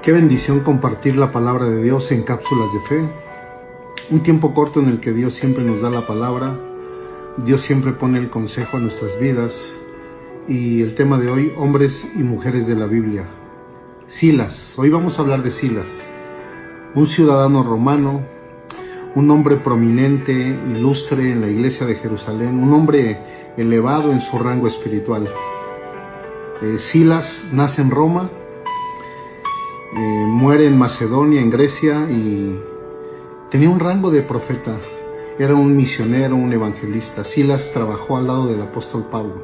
Qué bendición compartir la palabra de Dios en cápsulas de fe. Un tiempo corto en el que Dios siempre nos da la palabra. Dios siempre pone el consejo a nuestras vidas. Y el tema de hoy, hombres y mujeres de la Biblia. Silas. Hoy vamos a hablar de Silas. Un ciudadano romano, un hombre prominente, ilustre en la iglesia de Jerusalén, un hombre elevado en su rango espiritual. Silas nace en Roma, muere en Macedonia, en Grecia, y tenía un rango de profeta. Era un misionero, un evangelista. Silas trabajó al lado del apóstol Pablo.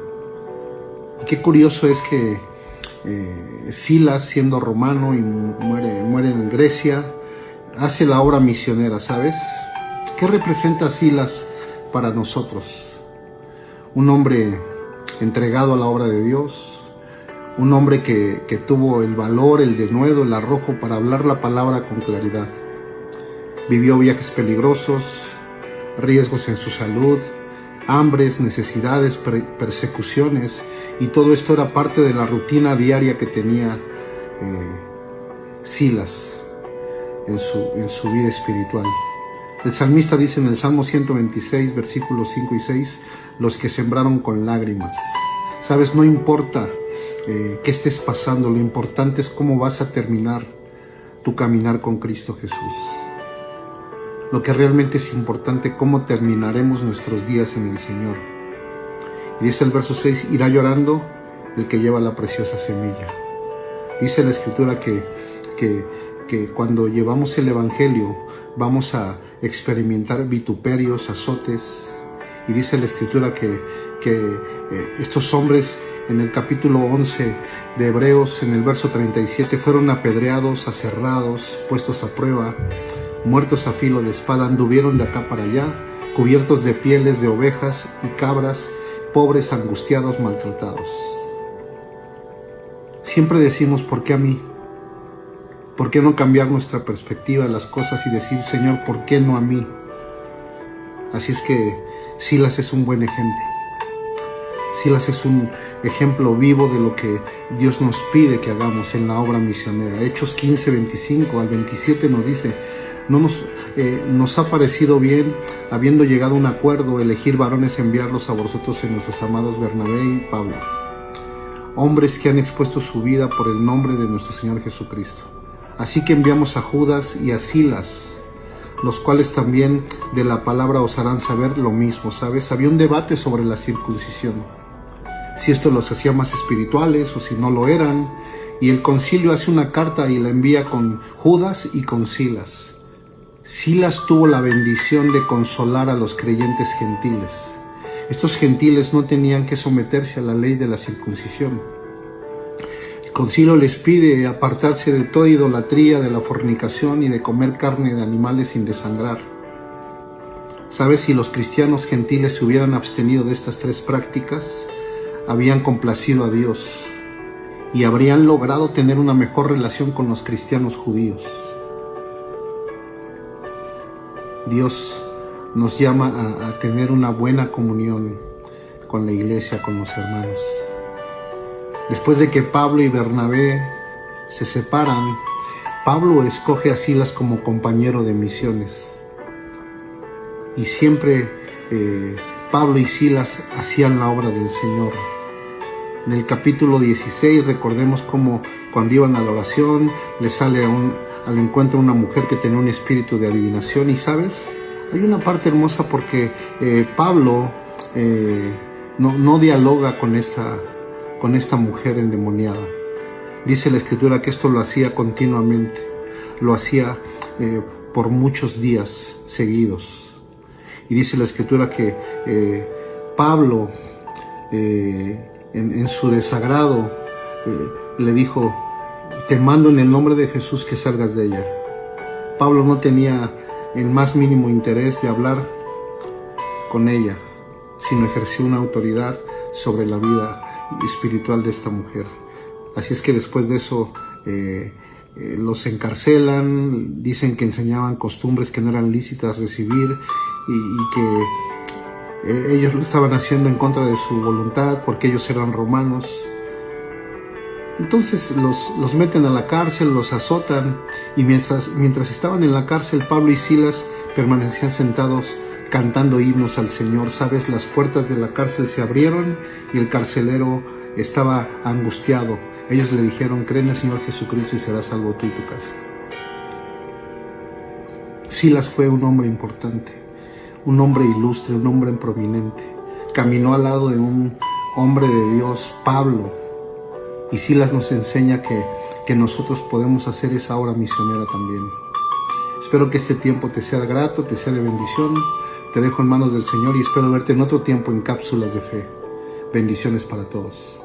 Y qué curioso es que Silas, siendo romano y muere en Grecia, hace la obra misionera, ¿sabes? ¿Qué representa Silas para nosotros? Un hombre entregado a la obra de Dios, un hombre que tuvo el valor, el denuedo, el arrojo para hablar la palabra con claridad. Vivió viajes peligrosos, riesgos en su salud, hambres, necesidades, persecuciones, y todo esto era parte de la rutina diaria que tenía Silas en su vida espiritual. El salmista dice en el Salmo 126, versículos 5 y 6, los que sembraron con lágrimas. Sabes, no importa qué estés pasando, lo importante es cómo vas a terminar tu caminar con Cristo Jesús. Lo que realmente es importante, cómo terminaremos nuestros días en el Señor. Y dice el verso 6, irá llorando el que lleva la preciosa semilla. Dice la Escritura que cuando llevamos el Evangelio vamos a experimentar vituperios, azotes. Y dice la Escritura que estos hombres en el capítulo 11 de Hebreos, en el verso 37, fueron apedreados, aserrados, puestos a prueba, muertos a filo de espada, anduvieron de acá para allá, cubiertos de pieles de ovejas y cabras, pobres, angustiados, maltratados. Siempre decimos, ¿por qué a mí? ¿Por qué no cambiar nuestra perspectiva de las cosas y decir, Señor, ¿por qué no a mí? Así es que Silas es un buen ejemplo. Silas es un ejemplo vivo de lo que Dios nos pide que hagamos en la obra misionera. Hechos 15, 25 al 27 nos dice, nos ha parecido bien, habiendo llegado a un acuerdo, elegir varones, enviarlos a vosotros en nuestros amados Bernabé y Pablo, hombres que han expuesto su vida por el nombre de nuestro Señor Jesucristo. Así que enviamos a Judas y a Silas, los cuales también de la palabra os harán saber lo mismo, ¿sabes? Había un debate sobre la circuncisión, si esto los hacía más espirituales o si no lo eran, y el concilio hace una carta y la envía con Judas y con Silas. Silas tuvo la bendición de consolar a los creyentes gentiles. Estos gentiles no tenían que someterse a la ley de la circuncisión. El concilio les pide apartarse de toda idolatría, de la fornicación y de comer carne de animales sin desangrar. ¿Sabes? Si los cristianos gentiles se hubieran abstenido de estas tres prácticas, habían complacido a Dios y habrían logrado tener una mejor relación con los cristianos judíos. Dios nos llama a tener una buena comunión con la iglesia, con los hermanos. Después de que Pablo y Bernabé se separan, Pablo escoge a Silas como compañero de misiones. Y siempre Pablo y Silas hacían la obra del Señor. En el capítulo 16 recordemos cómo cuando iban a la oración le sale al encuentro una mujer que tenía un espíritu de adivinación. Y sabes, hay una parte hermosa porque Pablo no dialoga con esta mujer endemoniada. Dice la Escritura que esto lo hacía continuamente, lo hacía por muchos días seguidos. Y dice la Escritura que Pablo en su desagrado le dijo, te mando en el nombre de Jesús que salgas de ella. Pablo no tenía el más mínimo interés de hablar con ella, sino ejerció una autoridad sobre la vida espiritual de esta mujer. Así es que después de eso los encarcelan, dicen que enseñaban costumbres que no eran lícitas recibir y que ellos lo estaban haciendo en contra de su voluntad porque ellos eran romanos. Entonces los meten a la cárcel, los azotan, y mientras estaban en la cárcel, Pablo y Silas permanecían sentados cantando himnos al Señor. ¿Sabes? Las puertas de la cárcel se abrieron y el carcelero estaba angustiado. Ellos le dijeron: cree en el Señor Jesucristo y serás salvo tú y tu casa. Silas fue un hombre importante, un hombre ilustre, un hombre prominente. Caminó al lado de un hombre de Dios, Pablo, y Silas nos enseña que nosotros podemos hacer esa obra misionera también. Espero que este tiempo te sea grato, te sea de bendición. Te dejo en manos del Señor y espero verte en otro tiempo en Cápsulas de Fe. Bendiciones para todos.